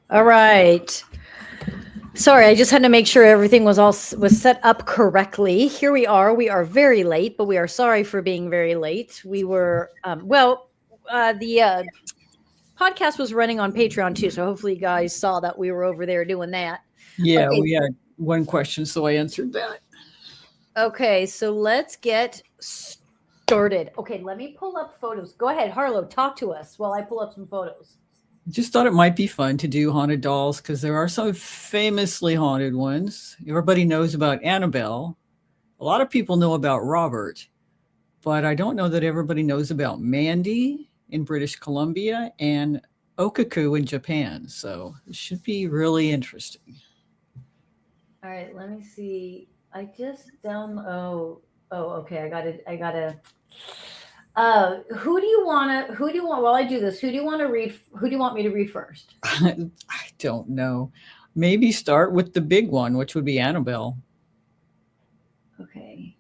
All right. Sorry, I just had to make sure everything was set up correctly. Here we are. We are very late, but we are sorry for being very late. We were the podcast was running on Patreon too, so hopefully you guys saw that we were over there doing that. Yeah, Okay, we had one question, so I answered that. okay, so let's get started. Okay, let me pull up photos. Go ahead, Harlow, talk to us while I pull up some photos. Just thought it might be fun to do haunted dolls because there are some famously haunted ones. Everybody knows about Annabelle. A lot of people know about Robert, but I don't know that everybody knows about Mandy in British Columbia and Okiku in Japan. So it should be really interesting. All right, let me see. I just down. Oh, okay. I got to. Who do you want? While I do this, who do you want to read? Who do you want me to read first? I don't know. Maybe start with the big one, which would be Annabelle. Okay.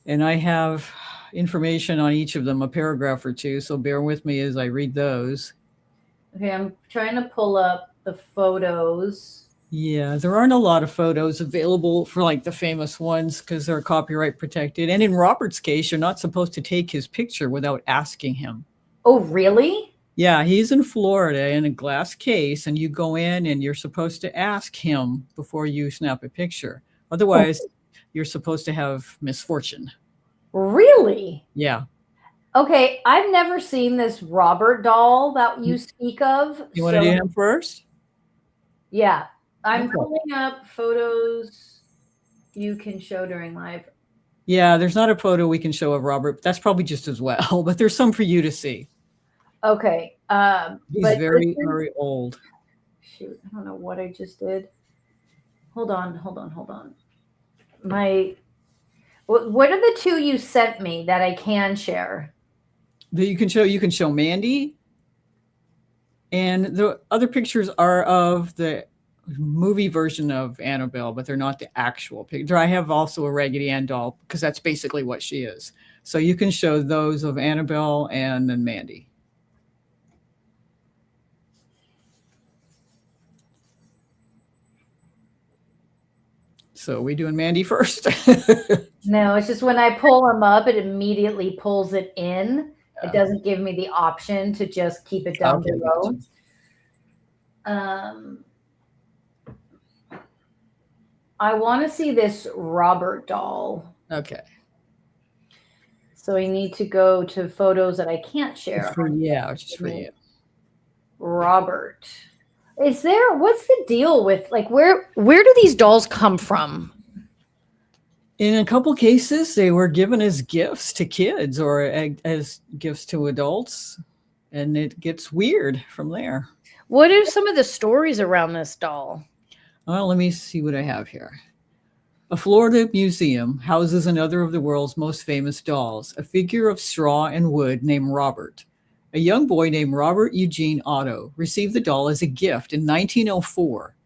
And I have information on each of them, a paragraph or two. So bear with me as I read those. Okay, I'm trying to pull up the photos. Yeah, there aren't a lot of photos available for like the famous ones because they're copyright protected. And in Robert's case, you're not supposed to take his picture without asking him. Oh, really? Yeah, he's in Florida in a glass case, and you go in and you're supposed to ask him before you snap a picture. Oh, Otherwise, you're supposed to have misfortune. really? Yeah. Okay, I've never seen this Robert doll that you speak of. You want to do So, him first? yeah, I'm Okay. pulling up photos you can show during live. Yeah, there's not a photo we can show of Robert, but that's probably just as well. But there's some for you to see. Okay. He's But this very, is very old. shoot, I don't know what I just did. Hold on. My what are the two you sent me that I can share? You can show Mandy, and the other pictures are of the movie version of Annabelle, but they're not the actual picture. I have also a Raggedy Ann doll because that's basically what she is. So you can show those of Annabelle and then Mandy. So we doing Mandy first? No, it's just when I pull them up, it immediately pulls it in. It Yeah. doesn't give me the option to just keep it down Okay, gotcha. below. Um, I want to see this Robert doll. Okay. So I need to go to photos that I can't It's share for on yeah, it's just for here. you. Robert. Is there what's the deal with like where do these dolls come from? In a couple cases, they were given as gifts to kids or as gifts to adults, and it gets weird from there. What are some of the stories around this doll? Well, let me see what I have here. A Florida museum houses another of the world's most famous dolls, a figure of straw and wood named Robert. A young boy named Robert Eugene Otto received the doll as a gift in 1904.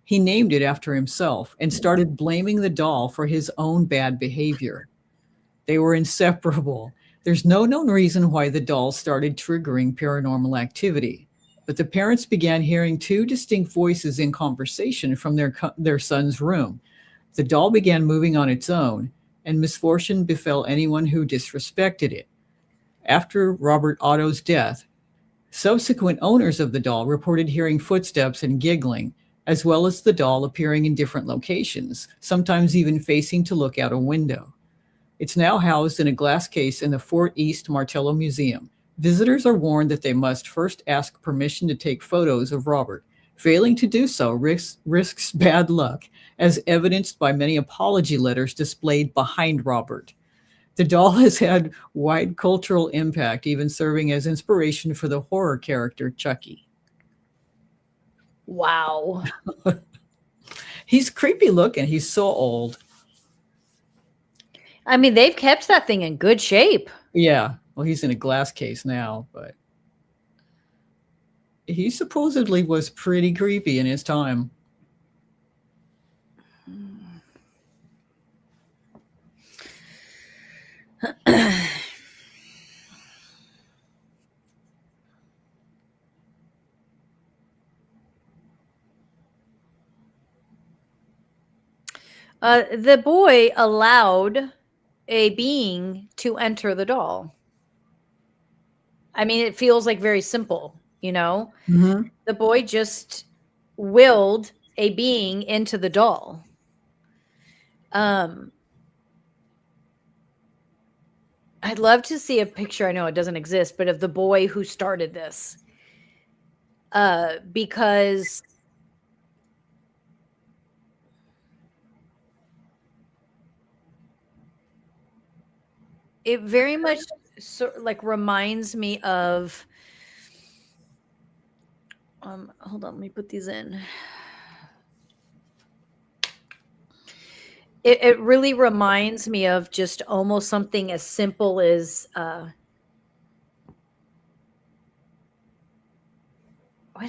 He named it after himself and started blaming the doll for his own bad behavior. They were inseparable. There's no known reason why the doll started triggering paranormal activity, but the parents began hearing two distinct voices in conversation from their son's room. The doll began moving on its own, and misfortune befell anyone who disrespected it. After Robert Otto's death, subsequent owners of the doll reported hearing footsteps and giggling, as well as the doll appearing in different locations, sometimes even facing to look out a window. It's now housed in a glass case in the Fort East Martello Museum. Visitors are warned that they must first ask permission to take photos of Robert. Failing to do so risks bad luck, as evidenced by many apology letters displayed behind Robert. The doll has had wide cultural impact, even serving as inspiration for the horror character Chucky. Wow. He's creepy looking. He's so old. I mean, they've kept that thing in good shape. Yeah. Well, he's in a glass case now, but he supposedly was pretty creepy in his time. The boy allowed a being to enter the doll. I mean, it feels like very simple, you know? Hmm. The boy just willed a being into the doll. Um, I'd love to see a picture. I know it doesn't exist, but of the boy who started this. Because it very much like reminds me of hold on, let me put these in. It really reminds me of just almost something as simple as what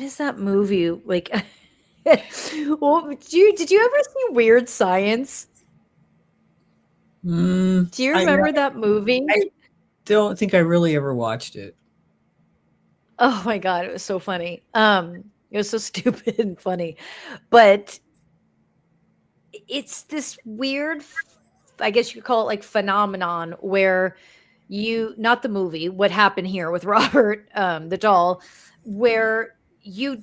is that movie like? Well, did you ever see Weird Science? Do you I remember that movie? I don't think I really ever watched it. Oh my god, it was so funny. It was so stupid and funny. But it's this weird I guess you could call it like phenomenon where you not the movie, what happened here with Robert the doll, where you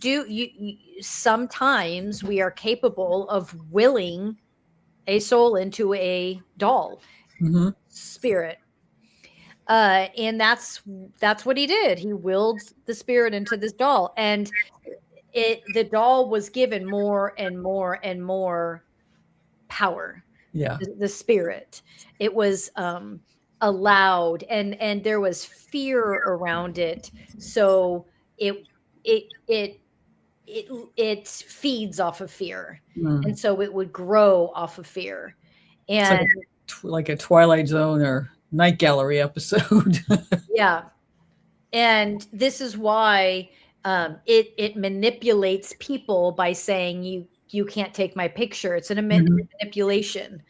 sometimes we are capable of willing a soul into a doll Hmm. spirit. And that's what he did. He willed the spirit into this doll, and the doll was given more and more and more power. Yeah. The spirit, it was allowed, and there was fear around it. So it it it it feeds off of fear, Mm. and so it would grow off of fear. It's like And like a Twilight Zone or Night Gallery episode. yeah, and this is why it manipulates people by saying you can't take my picture. It's an Mhm. manipulation,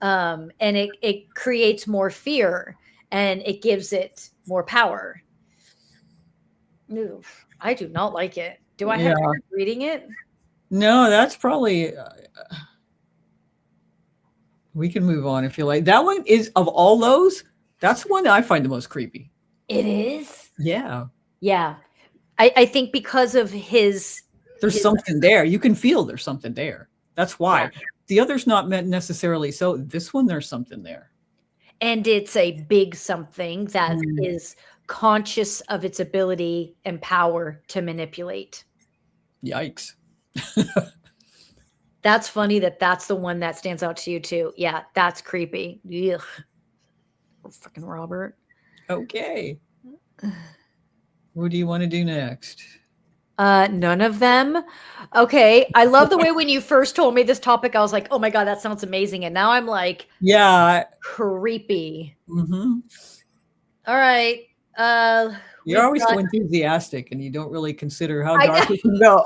and it creates more fear, and it gives it more power. Oof, I do not like it. Do I have Yeah. to reading it? No, that's probably we can move on if you like. That one is of all those, that's the one that I find the most creepy. It is. Yeah. Yeah, I think because of There's his something there. You can feel there's something there. That's yeah. why. The other's not meant necessarily so. This one, there's something there. And it's a big something that Mm. is conscious of its ability and power to manipulate. Yikes. That's funny that that's the one that stands out to you too. Yeah, that's creepy. Ugh. Fucking Robert. Okay. What do you want to do next? None of them. Okay. I love the way when you first told me this topic, I was like, oh my God, that sounds amazing. And now I'm like, Yeah. creepy. Hmm. All right. You're We've always got so enthusiastic and you don't really consider how dark I it can go.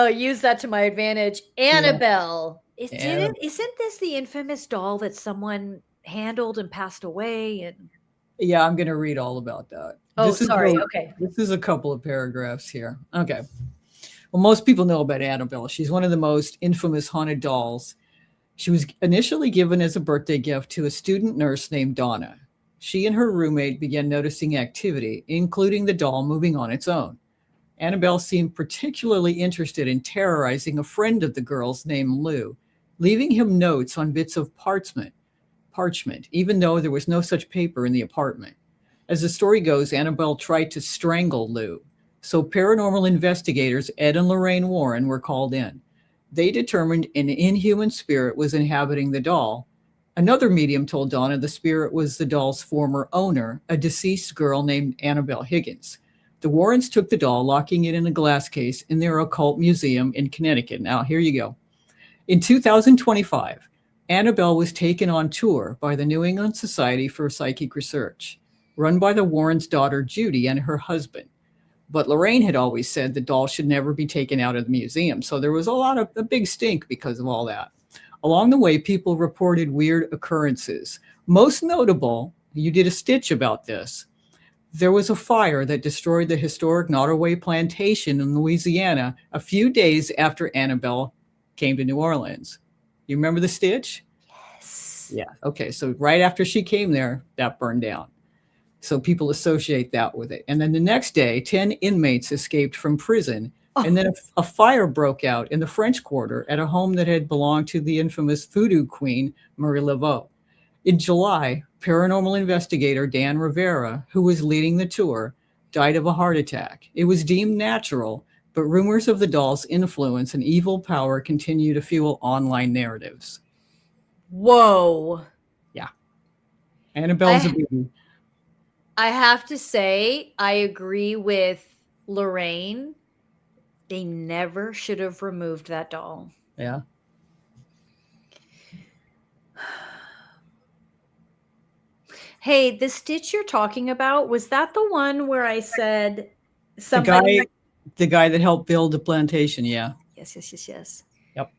use that to my advantage. Yeah. Annabelle. And Isn't this the infamous doll that someone handled and passed away? And yeah, I'm going to read all about that. oh, sorry. Okay. This is a couple of paragraphs here. Okay. Well, most people know about Annabelle. She's one of the most infamous haunted dolls. She was initially given as a birthday gift to a student nurse named Donna. She and her roommate began noticing activity, including the doll moving on its own. Annabelle seemed particularly interested in terrorizing a friend of the girls named Lou, leaving him notes on bits of parchment, even though there was no such paper in the apartment. As the story goes, Annabelle tried to strangle Lou. So paranormal investigators Ed and Lorraine Warren were called in. They determined an inhuman spirit was inhabiting the doll. Another medium told Donna the spirit was the doll's former owner, a deceased girl named Annabelle Higgins. The Warrens took the doll, locking it in a glass case in their occult museum in Connecticut. Now, here you go. In 2025, Annabelle was taken on tour by the New England Society for Psychic Research, run by the Warrens' daughter Judy and her husband. But Lorraine had always said the doll should never be taken out of the museum, so there was a big stink because of all that. Along the way, people reported weird occurrences. Most notable, you did a stitch about this. There was a fire that destroyed the historic Nottoway plantation in Louisiana a few days after Annabelle came to New Orleans. You remember the Stitch? Yes. Yeah. Okay. So right after she came there, that burned down. So people associate that with it. And then the next day, 10 inmates escaped from prison. And then a fire broke out in the French Quarter at a home that had belonged to the infamous voodoo queen, Marie Laveau. In July, paranormal investigator Dan Rivera, who was leading the tour, died of a heart attack. It was deemed natural, but rumors of the doll's influence and evil power continue to fuel online narratives. Whoa. Yeah. Annabelle's a baby. I have to say, I agree with Lorraine. They never should have removed that doll. Yeah. Hey, the Stitch you're talking about, was that the one where I said somebody? The guy that helped build the plantation, yeah. Yes, yes, yes, yes. Yep.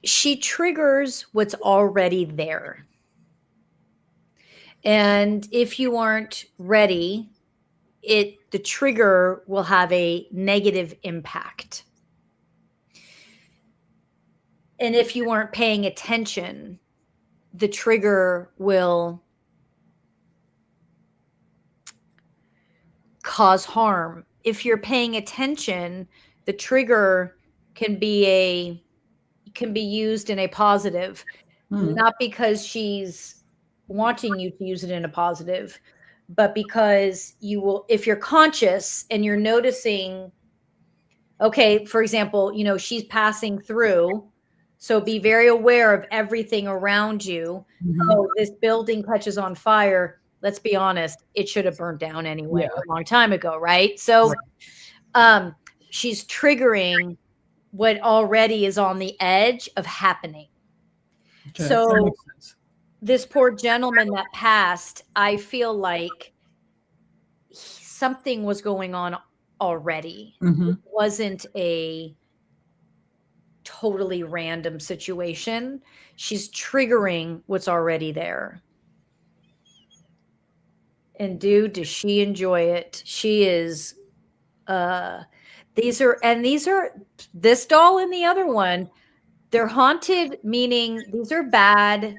She triggers what's already there. And if you aren't ready, the trigger will have a negative impact. And if you aren't paying attention, the trigger will cause harm. If you're paying attention, the trigger can be used in a positive, not because she's wanting you to use it in a positive, but because you will, if you're conscious and you're noticing, okay, for example, she's passing through, so be very aware of everything around you. Oh, this building catches on fire. Let's be honest, it should have burned down anyway a long time ago, right? So she's triggering what already is on the edge of happening. Okay, so this poor gentleman that passed, I feel like something was going on already. It wasn't a totally random situation. She's triggering what's already there. And dude, does she enjoy it? She is these are this doll and the other one, they're haunted, meaning these are bad.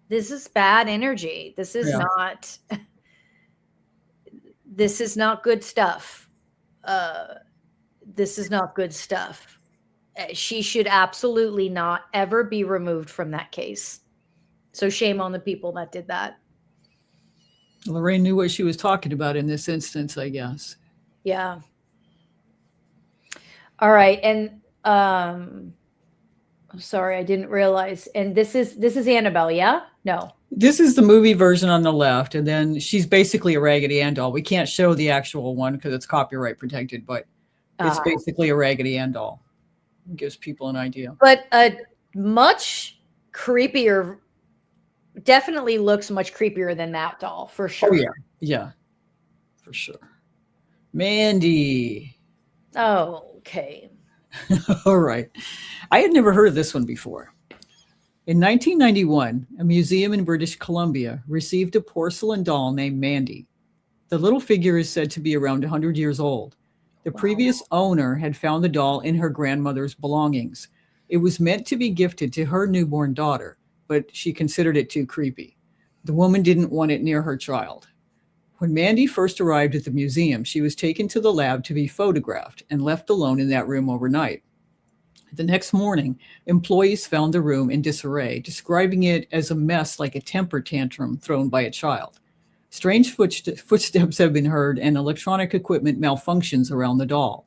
This is bad energy. This is not good stuff. This is not good stuff. She should absolutely not ever be removed from that case. So shame on the people that did that. Lorraine knew what she was talking about in this instance, I guess. Yeah. All right. And I'm sorry, I didn't realize. And this is Annabelle, yeah? No. This is the movie version on the left, and then she's basically a Raggedy Ann doll. We can't show the actual one because it's copyright protected, but it's basically a Raggedy Ann doll. It gives people an idea. But a much creepier, definitely looks much creepier than that doll, for sure. Oh, yeah. Yeah, for sure. Mandy. Oh, okay. All right. I had never heard of this one before. In 1991, a museum in British Columbia received a porcelain doll named Mandy. The little figure is said to be around 100 years old. The previous owner had found the doll in her grandmother's belongings. It was meant to be gifted to her newborn daughter, but she considered it too creepy. The woman didn't want it near her child. When Mandy first arrived at the museum, she was taken to the lab to be photographed and left alone in that room overnight. The next morning, employees found the room in disarray, describing it as a mess like a temper tantrum thrown by a child. Strange footsteps have been heard and electronic equipment malfunctions around the doll.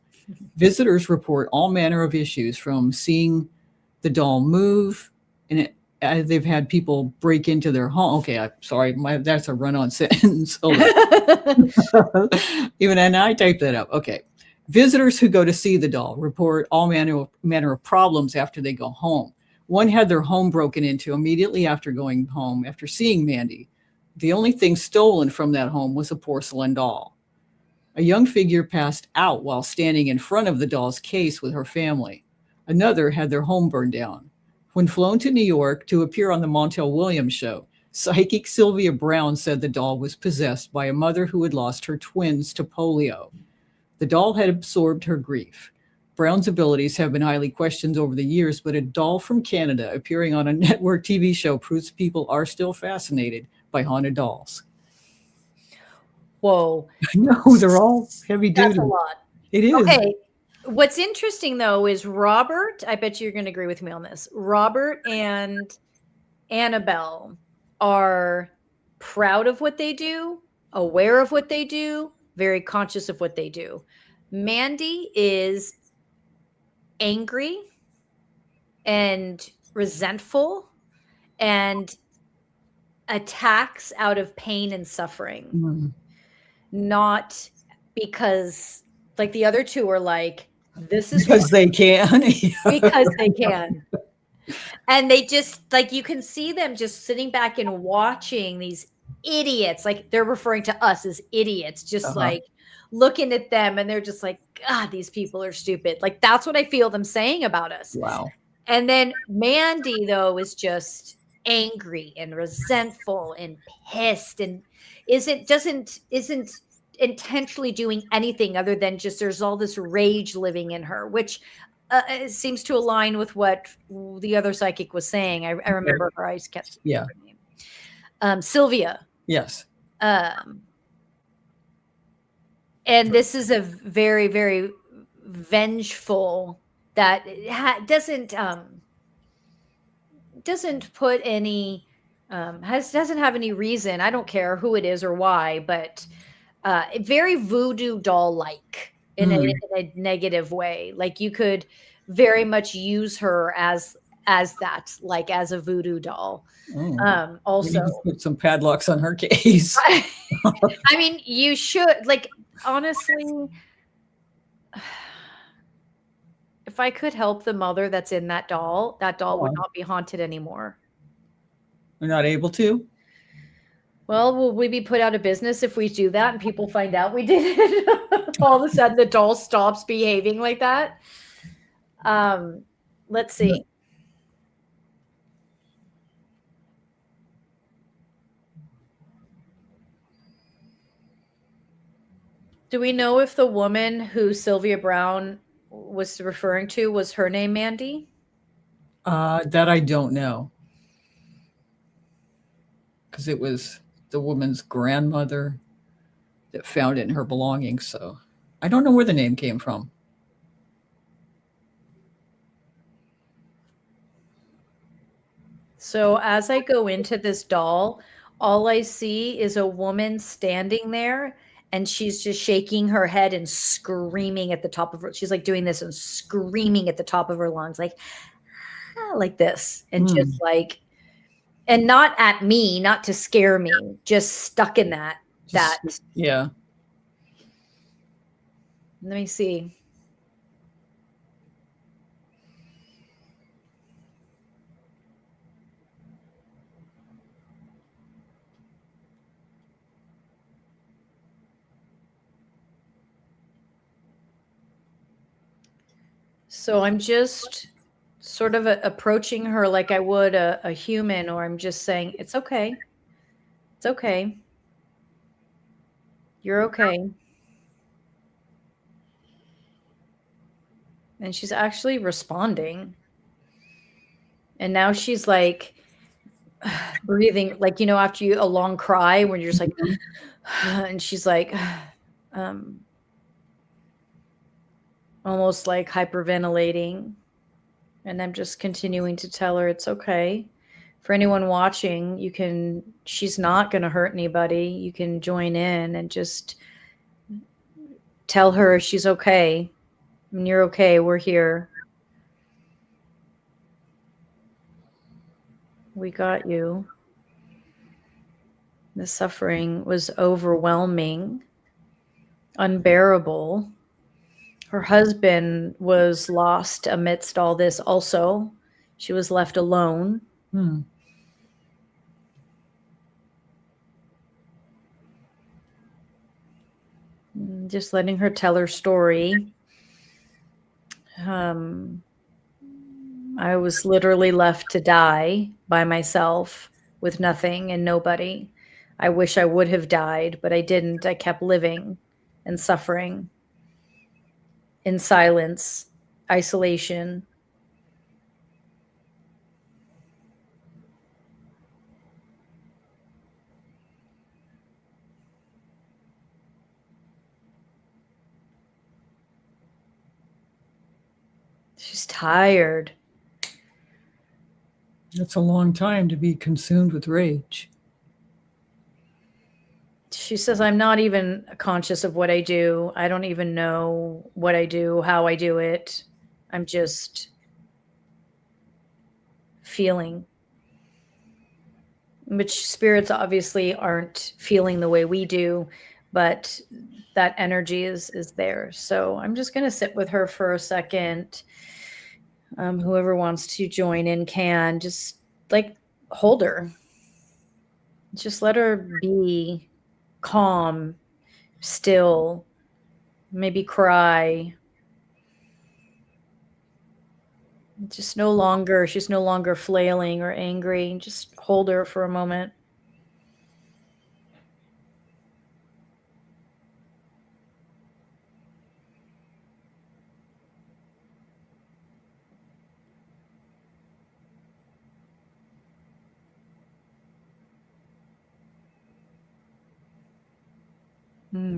Visitors report all manner of issues, from seeing the doll move, and they've had people break into their home. Okay, I'm sorry, that's a run-on sentence. Even and I typed that up. Okay. Visitors who go to see the doll report all manner of problems after they go home. One had their home broken into immediately after going home after seeing Mandy. The only thing stolen from that home was a porcelain doll. A young figure passed out while standing in front of the doll's case with her family. Another had their home burned down. When flown to New York to appear on the Montel Williams show, Psychic Sylvia Brown said the doll was possessed by a mother who had lost her twins to polio. The doll had absorbed her grief. Brown's abilities have been highly questioned over the years, but a doll from Canada appearing on a network TV show proves people are still fascinated by haunted dolls. Whoa. No, they're all heavy duty. That's a lot. It is. Okay. What's interesting though is Robert, I bet you're going to agree with me on this. Robert and Annabelle are proud of what they do, aware of what they do, very conscious of what they do. Mandy is angry and resentful and attacks out of pain and suffering, not because, like, the other two are like, this is because they can. Because they can. And they just, like, you can see them just sitting back and watching these idiots, like they're referring to us as idiots, just like looking at them, and they're just like, God, these people are stupid. Like, that's what I feel them saying about us. Wow. And then Mandy, though, is just angry and resentful and pissed, and isn't intentionally doing anything other than just, there's all this rage living in her, which seems to align with what the other psychic was saying. I remember her. I just kept her name. Sylvia. Yes. And this is a very, very vengeful, that doesn't put any doesn't have any reason. I don't care who it is or why, but very voodoo doll like in a negative way. Like, you could very much use her as that, like as a voodoo doll. Also, put some padlocks on her case. I mean, you should, like, honestly, if I could help the mother that's in that doll would not be haunted anymore. We're not able to? Well, will we be put out of business if we do that and people find out we did it? All of a sudden the doll stops behaving like that. Let's see. Do we know if the woman who Sylvia Brown was referring to, was her name Mandy? That I don't know. Because it was the woman's grandmother that found it in her belongings. So I don't know where the name came from. So as I go into this doll, all I see is a woman standing there, and she's just shaking her head and screaming at the top of her. She's like doing this and screaming at the top of her lungs, like this. And just like, and not at me, not to scare me, just stuck in that. Yeah. Let me see. So I'm just sort of approaching her like I would a human, or I'm just saying, it's okay. It's okay. You're okay. And she's actually responding. And now she's like breathing, like, you know, after a long cry when you're just like, and she's like, almost like hyperventilating. And I'm just continuing to tell her it's okay. For anyone watching, she's not going to hurt anybody. You can join in and just tell her she's okay. I mean, you're okay. We're here. We got you. The suffering was overwhelming, unbearable. Her husband was lost amidst all this also. She was left alone. Just letting her tell her story. I was literally left to die by myself with nothing and nobody. I wish I would have died, but I didn't. I kept living and suffering in silence, isolation. She's tired. That's a long time to be consumed with rage. She says, I'm not even conscious of what I do. I don't even know what I do, how I do it. I'm just feeling. Which spirits obviously aren't feeling the way we do, but that energy is there. So I'm just going to sit with her for a second. Whoever wants to join in can just like hold her. Just let her be calm, still, maybe cry. She's no longer flailing or angry. Just hold her for a moment.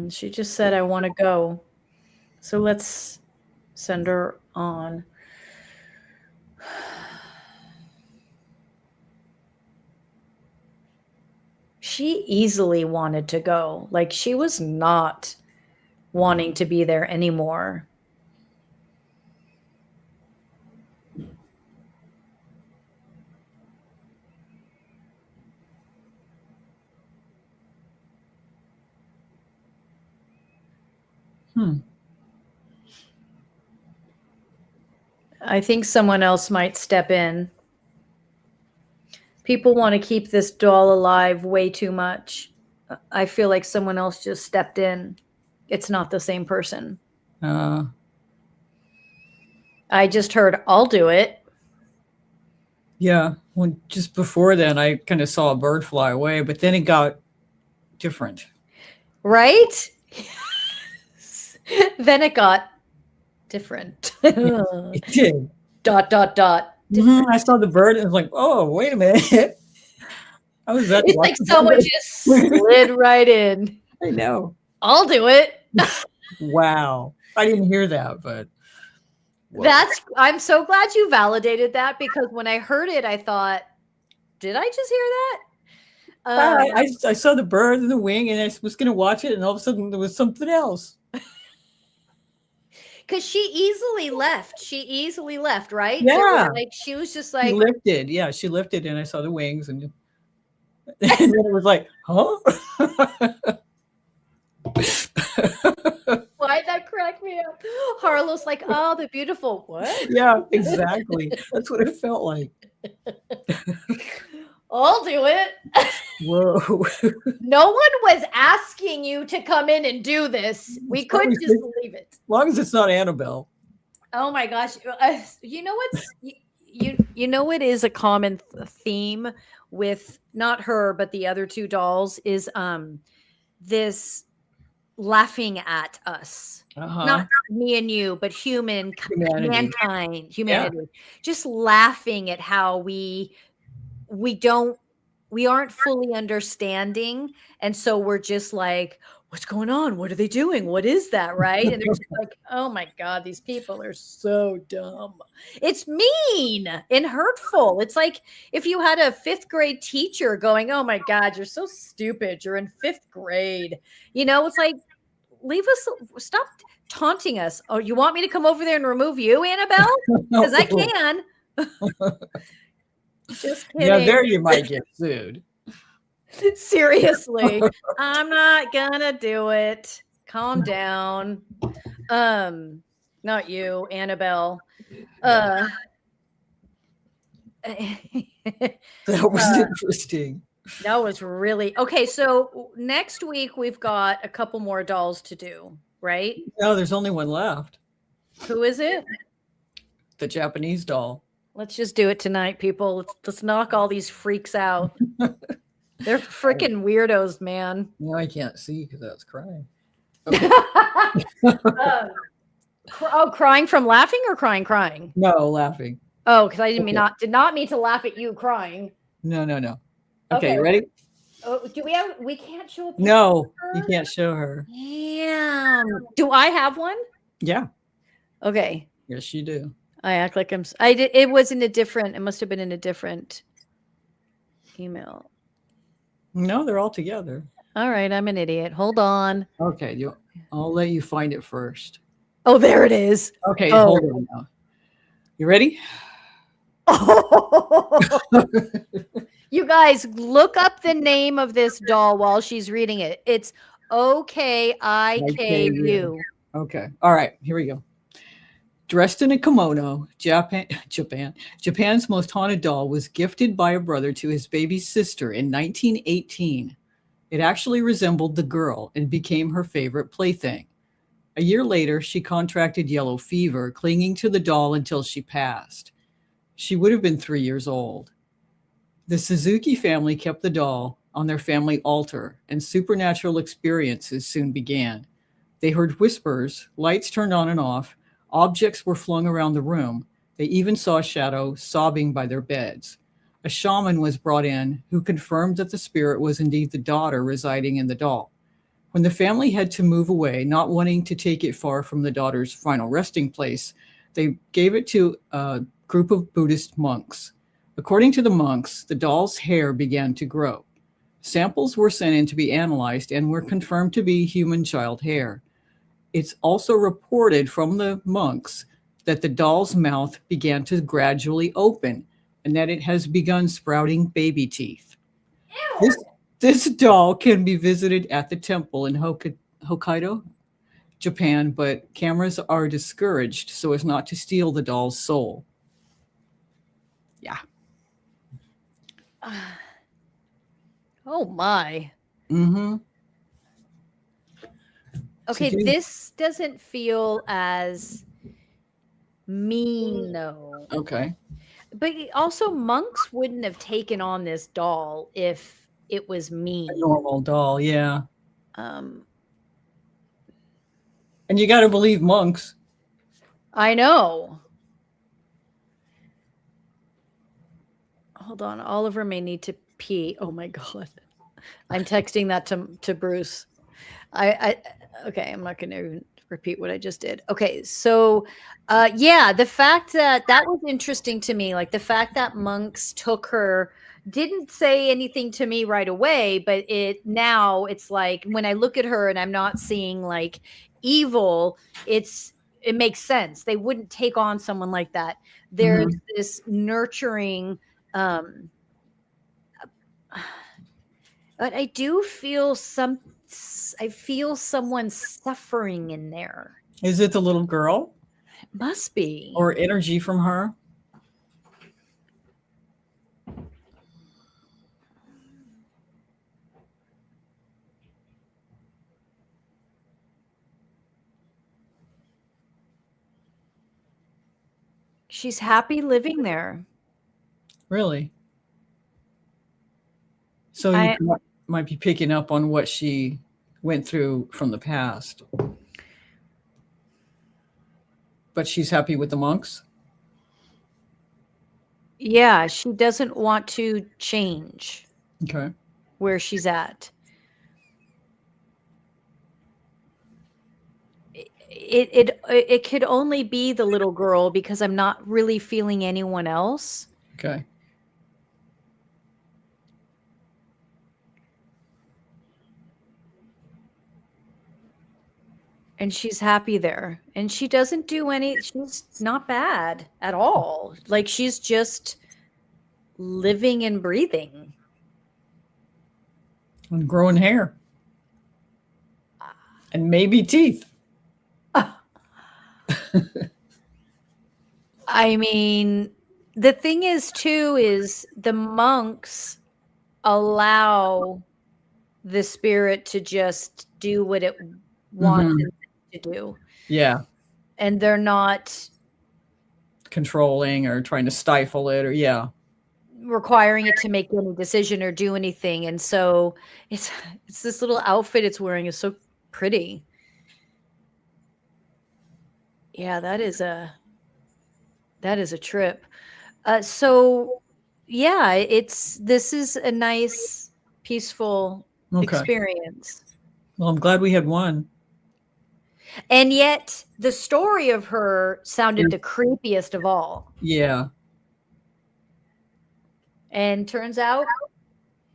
She just said, I want to go. So let's send her on. She easily wanted to go. Like she was not wanting to be there anymore. I think someone else might step in. People want to keep this doll alive way too much. I feel like someone else just stepped in. It's not the same person. I just heard, I'll do it. Yeah. Well, just before then, I kind of saw a bird fly away, but then it got different. Right? Then it got different. It did. ... I saw the bird and was like, oh, wait a minute. I was about it's like someone just slid right in. I know. I'll do it. Wow. I didn't hear that, but I'm so glad you validated that, because when I heard it, I thought, did I just hear that? I saw the bird and the wing, and I was going to watch it, and all of a sudden there was something else. Because she easily left, right? Yeah. Like she was just like, she lifted. Yeah, she lifted, and I saw the wings, and then it was like, huh? Why'd that crack me up? Harlow's like, oh, the beautiful what? Yeah, exactly. That's what it felt like. I'll do it. Whoa. No one was asking you to come in and do this. We could just leave it. As long as it's not Annabelle. Oh my gosh. You know what's you know what is a common theme with not her but the other two dolls is this laughing at us. Not me and you, but humanity. Yeah. Just laughing at how we aren't fully understanding, and so we're just like, what's going on? What are they doing? What is that? Right? And they're just like, oh my god, these people are so dumb. It's mean and hurtful. It's like if you had a 5th grade teacher going, oh my god, you're so stupid, you're in 5th grade. It's like, leave us, stop taunting us. Oh, you want me to come over there and remove you, Annabelle? Because I can. Just kidding. Yeah, there you might get sued. Seriously, I'm not gonna do it. Calm down. Not you, Annabelle. That was interesting. That was really okay. So next week we've got a couple more dolls to do, right? No, there's only one left. Who is it? The Japanese doll. Let's just do it tonight, people. Let's knock all these freaks out. They're freaking weirdos, man. No, I can't see because I was crying. Okay. Crying from laughing or crying? No, laughing. Oh, because I didn't Okay. did not mean to laugh at you crying. No, no, no. Okay, Okay. you ready? Oh, we can't show a picture No, of her? you can't show her. Damn. Do I have one? Yeah. Okay. Yes, you do. I act like I did. It was in a different. It must have been in a different email. No, they're all together. All right, I'm an idiot. Hold on. Okay, I'll let you find it first. Oh, there it is. Okay, Oh. hold on now. You ready? You guys, look up the name of this doll while she's reading it. It's OKIKU. Okay. All right, here we go. Dressed in a kimono, Japan's most haunted doll was gifted by a brother to his baby sister in 1918. It actually resembled the girl and became her favorite plaything. A year later, she contracted yellow fever, clinging to the doll until she passed. She would have been 3 years old. The Suzuki family kept the doll on their family altar, and supernatural experiences soon began. They heard whispers, lights turned on and off, objects were flung around the room. They even saw a shadow sobbing by their beds. A shaman was brought in who confirmed that the spirit was indeed the daughter residing in the doll. When the family had to move away, not wanting to take it far from the daughter's final resting place, they gave it to a group of Buddhist monks. According to the monks, the doll's hair began to grow. Samples were sent in to be analyzed and were confirmed to be human child hair. It's also reported from the monks that the doll's mouth began to gradually open and that it has begun sprouting baby teeth. This doll can be visited at the temple in Hokkaido, Japan, but cameras are discouraged so as not to steal the doll's soul. Yeah. Oh my. Mm-hmm. Okay, this doesn't feel as mean though. Okay. But also monks wouldn't have taken on this doll if it was mean. A normal doll, yeah. Um And you got to believe monks. I know. Hold on, Oliver may need to pee. Oh my god. I'm texting that to Bruce. Okay, I'm not going to repeat what I just did. Okay, so yeah, the fact that was interesting to me, like the fact that monks took her didn't say anything to me right away, but it's like when I look at her and I'm not seeing like evil, it makes sense. They wouldn't take on someone like that. There's this nurturing but I do feel I feel someone suffering in there. Is it the little girl? It must be. Or energy from her? She's happy living there. Really? So you might be picking up on what she went through from the past. But she's happy with the monks? Yeah, she doesn't want to change. Okay. Where she's at. It could only be the little girl because I'm not really feeling anyone else. Okay. And she's happy there. And she doesn't do she's not bad at all. Like she's just living and breathing. And growing hair. And maybe teeth. I mean, the thing is too is the monks allow the spirit to just do what it wants to do. Yeah. And they're not controlling or trying to stifle it, or yeah. requiring it to make any decision or do anything. And so it's this little outfit it's wearing is so pretty. Yeah, that is a trip. So yeah, this is a nice, peaceful Okay. experience. Well, I'm glad we had one. And yet the story of her sounded the creepiest of all. Yeah. And turns out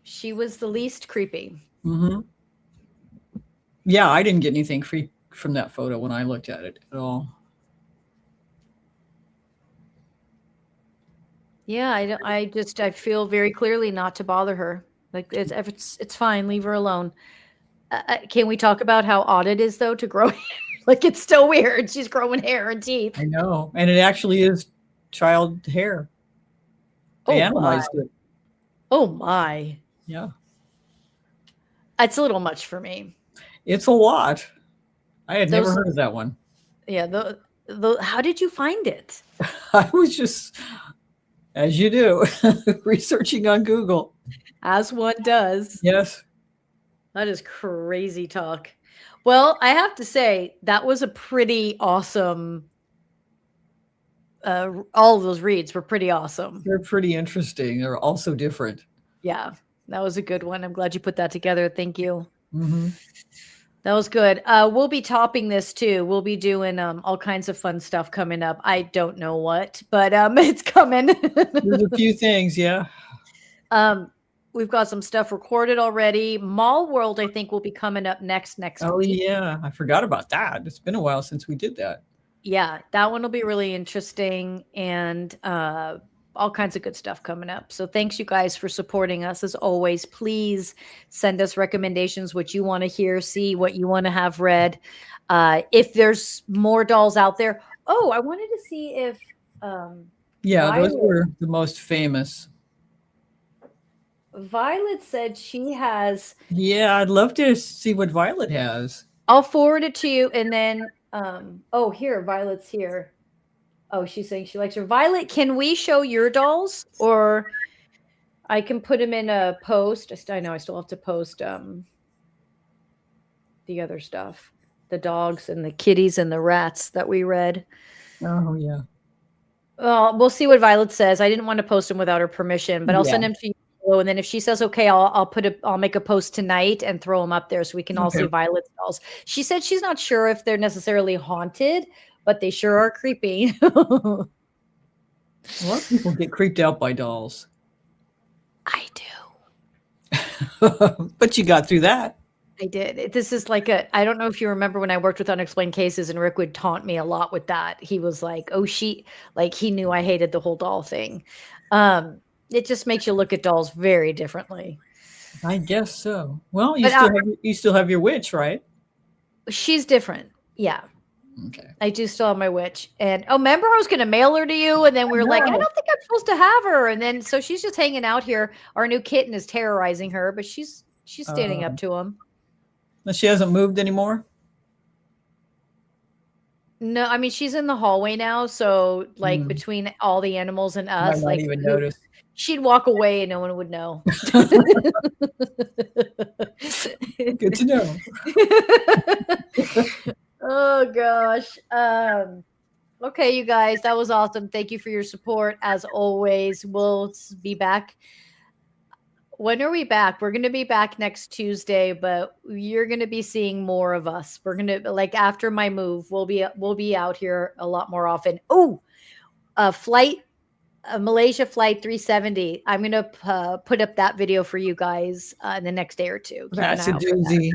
she was the least creepy. Mm-hmm. Yeah, I didn't get anything free from that photo when I looked at it at all. Yeah, I feel very clearly not to bother her. Like it's fine, leave her alone. Can we talk about how odd it is though to grow hair? Like it's still weird. She's growing hair and teeth. I know. And it actually is child hair. They analyzed it. Oh my. Yeah. It's a little much for me. It's a lot. I had never heard of that one. Yeah, how did you find it? I was just, as you do, researching on Google. As one does. Yes. That is crazy talk. Well, I have to say that was a pretty awesome. All of those reads were pretty awesome. They're pretty interesting. They're also different. Yeah, that was a good one. I'm glad you put that together. Thank you. Mm-hmm. That was good. We'll be topping this too. We'll be doing all kinds of fun stuff coming up. I don't know what, but it's coming. There's a few things, yeah. We've got some stuff recorded already. Mall World, I think, will be coming up next week. Oh, yeah. I forgot about that. It's been a while since we did that. Yeah, that one will be really interesting, and all kinds of good stuff coming up. So thanks, you guys, for supporting us. As always, please send us recommendations, what you want to hear, see what you want to have read. If there's more dolls out there. Oh, I wanted to see if those were the most famous. Violet said she has. Yeah, I'd love to see what Violet has. I'll forward it to you, and then here, Violet's here. Oh, she's saying she likes her. Violet, can we show your dolls, or I can put them in a post? I know I still have to post the other stuff, the dogs and the kitties and the rats that we read. Oh yeah. Well, we'll see what Violet says. I didn't want to post them without her permission, but I'll send them to you. And then if she says okay, I'll make a post tonight and throw them up there so we can all see Violet's dolls. She said she's not sure if they're necessarily haunted, but they sure are creepy. A lot of people get creeped out by dolls. I do. But you got through that. I did. This is like I don't know if you remember when I worked with Unexplained Cases and Rick would taunt me a lot with that. He was like, oh, he knew I hated the whole doll thing. It just makes you look at dolls very differently. I guess so. Well, you still have your witch, right? She's different. Yeah. Okay. I do still have my witch. And remember I was going to mail her to you, and then we were like, I don't think I'm supposed to have her. And then so she's just hanging out here. Our new kitten is terrorizing her, but she's standing up to him. She hasn't moved anymore? No, I mean she's in the hallway now, so like between all the animals and us, might not even notice. She'd walk away and no one would know. Good to know. Oh gosh. Okay, you guys, that was awesome. Thank you for your support. As always, we'll be back. When are we back? We're going to be back next Tuesday, but you're going to be seeing more of us. We're going to, like, after my move, we'll be out here a lot more often. Oh, Malaysia flight 370. I'm going to put up that video for you guys in the next day or two. That's a doozy.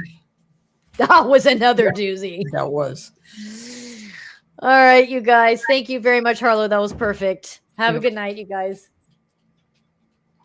That was another doozy. That was. All right, you guys. Thank you very much, Harlow. That was perfect. Have a good night, you guys.